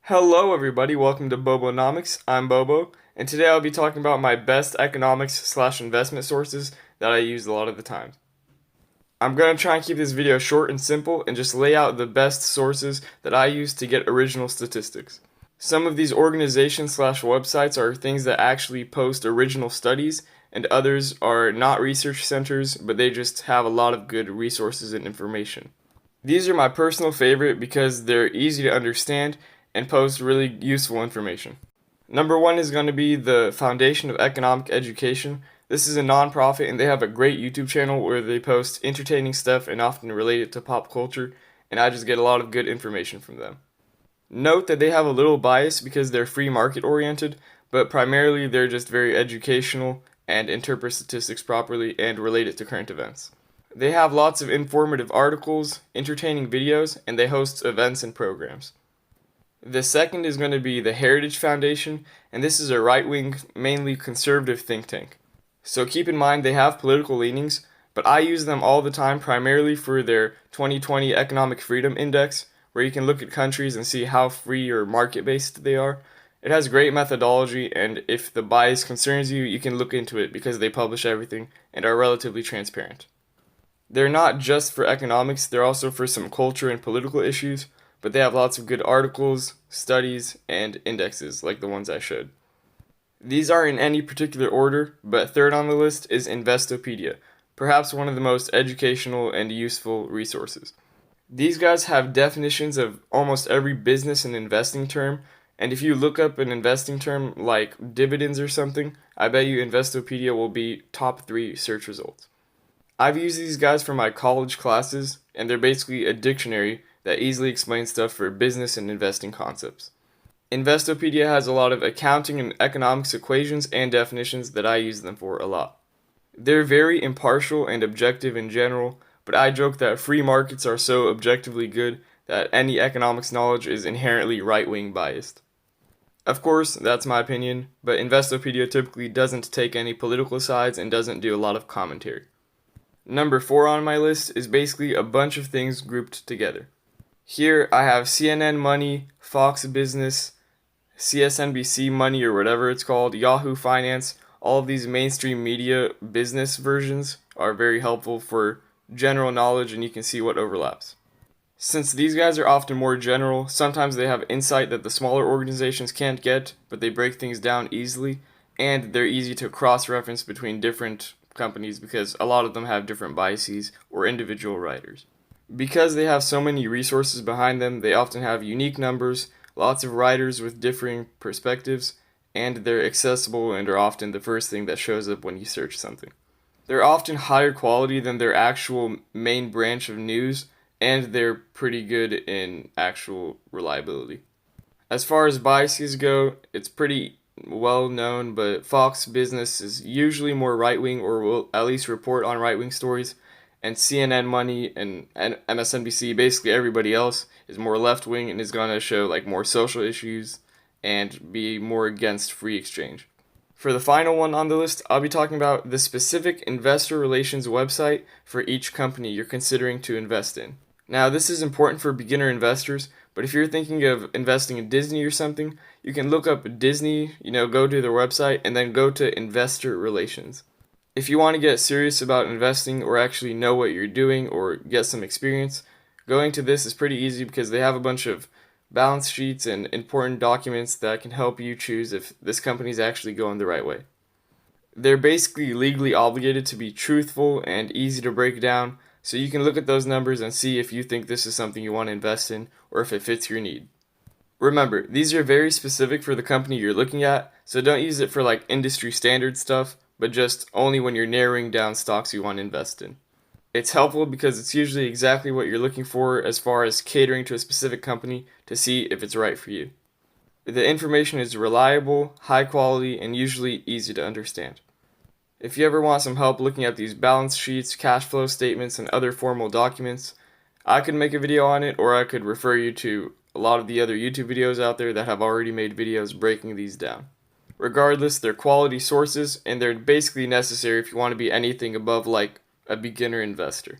Hello, everybody. Welcome to Bobonomics. I'm Bobo, and today I'll be talking about my best economics/investment sources that I use a lot of the time. I'm going to try and keep this video short and simple and just lay out the best sources that I use to get original statistics. Some of these organizations/websites are things that actually post original studies, and others are not research centers, but they just have a lot of good resources and information. These are my personal favorite because they're easy to understand and post really useful information. Number one is going to be the Foundation of Economic Education. This is a nonprofit and they have a great YouTube channel where they post entertaining stuff and often relate it to pop culture, and I just get a lot of good information from them. Note that they have a little bias because they're free market oriented, but primarily they're just very educational and interpret statistics properly and relate it to current events. They have lots of informative articles, entertaining videos, and they host events and programs. The second is going to be the Heritage Foundation, and this is a right-wing, mainly conservative think tank. So keep in mind they have political leanings, but I use them all the time primarily for their 2020 Economic Freedom Index, where you can look at countries and see how free or market-based they are. It has great methodology, and if the bias concerns you, you can look into it because they publish everything and are relatively transparent. They're not just for economics, they're also for some culture and political issues, but they have lots of good articles, studies, and indexes like the ones I showed. These aren't in any particular order, but third on the list is Investopedia, perhaps one of the most educational and useful resources. These guys have definitions of almost every business and investing term, and if you look up an investing term like dividends or something, I bet you Investopedia will be top 3 search results. I've used these guys for my college classes, and they're basically a dictionary that easily explains stuff for business and investing concepts. Investopedia has a lot of accounting and economics equations and definitions that I use them for a lot. They're very impartial and objective in general, but I joke that free markets are so objectively good that any economics knowledge is inherently right-wing biased. Of course, that's my opinion, but Investopedia typically doesn't take any political sides and doesn't do a lot of commentary. Number 4 on my list is basically a bunch of things grouped together. Here I have CNN Money, Fox Business, CSNBC Money or whatever it's called, Yahoo Finance. All of these mainstream media business versions are very helpful for general knowledge, and you can see what overlaps. Since these guys are often more general, sometimes they have insight that the smaller organizations can't get, but they break things down easily, and they're easy to cross-reference between different companies because a lot of them have different biases or individual writers. Because they have so many resources behind them, they often have unique numbers, lots of writers with differing perspectives, and they're accessible and are often the first thing that shows up when you search something. They're often higher quality than their actual main branch of news, and they're pretty good in actual reliability. As far as biases go, it's pretty well known, but Fox Business is usually more right-wing or will at least report on right-wing stories, and CNN Money and MSNBC, basically everybody else, is more left-wing and is going to show like more social issues and be more against free exchange. For the final one on the list, I'll be talking about the specific investor relations website for each company you're considering to invest in. Now, this is important for beginner investors, but if you're thinking of investing in Disney or something, you can look up Disney, go to their website, and then go to investor relations. If you want to get serious about investing or actually know what you're doing or get some experience, going to this is pretty easy because they have a bunch of balance sheets and important documents that can help you choose if this company is actually going the right way. They're basically legally obligated to be truthful and easy to break down, so you can look at those numbers and see if you think this is something you want to invest in or if it fits your need. Remember, these are very specific for the company you're looking at, so don't use it for like industry standard stuff, but just only when you're narrowing down stocks you want to invest in. It's helpful because it's usually exactly what you're looking for as far as catering to a specific company to see if it's right for you. The information is reliable, high quality, and usually easy to understand. If you ever want some help looking at these balance sheets, cash flow statements, and other formal documents, I could make a video on it, or I could refer you to a lot of the other YouTube videos out there that have already made videos breaking these down. Regardless, they're quality sources, and they're basically necessary if you want to be anything above like a beginner investor.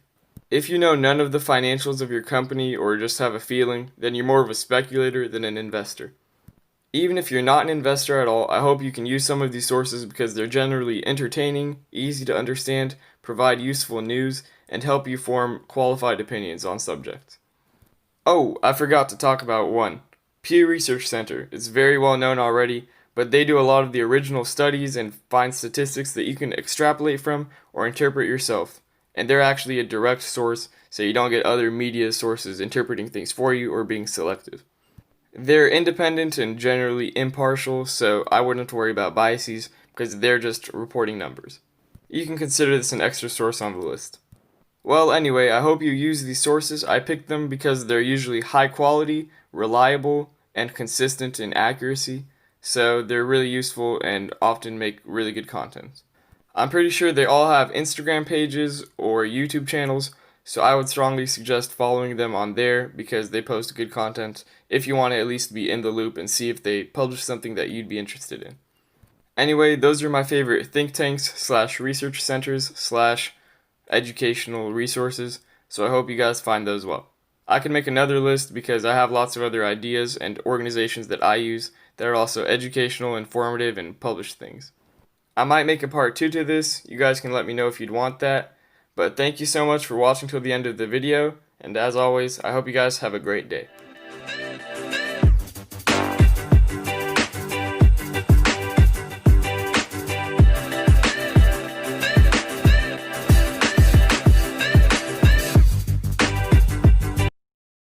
If you know none of the financials of your company or just have a feeling, then you're more of a speculator than an investor. Even if you're not an investor at all, I hope you can use some of these sources because they're generally entertaining, easy to understand, provide useful news, and help you form qualified opinions on subjects. Oh, I forgot to talk about one. Pew Research Center. It's very well known already, but they do a lot of the original studies and find statistics that you can extrapolate from or interpret yourself. And they're actually a direct source, so you don't get other media sources interpreting things for you or being selective. They're independent and generally impartial, so I wouldn't worry about biases because they're just reporting numbers. You can consider this an extra source on the list. Well, anyway, I hope you use these sources. I picked them because they're usually high quality, reliable, and consistent in accuracy, so they're really useful and often make really good content. I'm pretty sure they all have Instagram pages or YouTube channels, so I would strongly suggest following them on there because they post good content if you want to at least be in the loop and see if they publish something that you'd be interested in. Anyway, those are my favorite think tanks slash research centers slash educational resources, so I hope you guys find those well. I can make another list because I have lots of other ideas and organizations that I use that are also educational, informative, and publish things. I might make a part 2 to this. You guys can let me know if you'd want that. But thank you so much for watching till the end of the video, and as always, I hope you guys have a great day.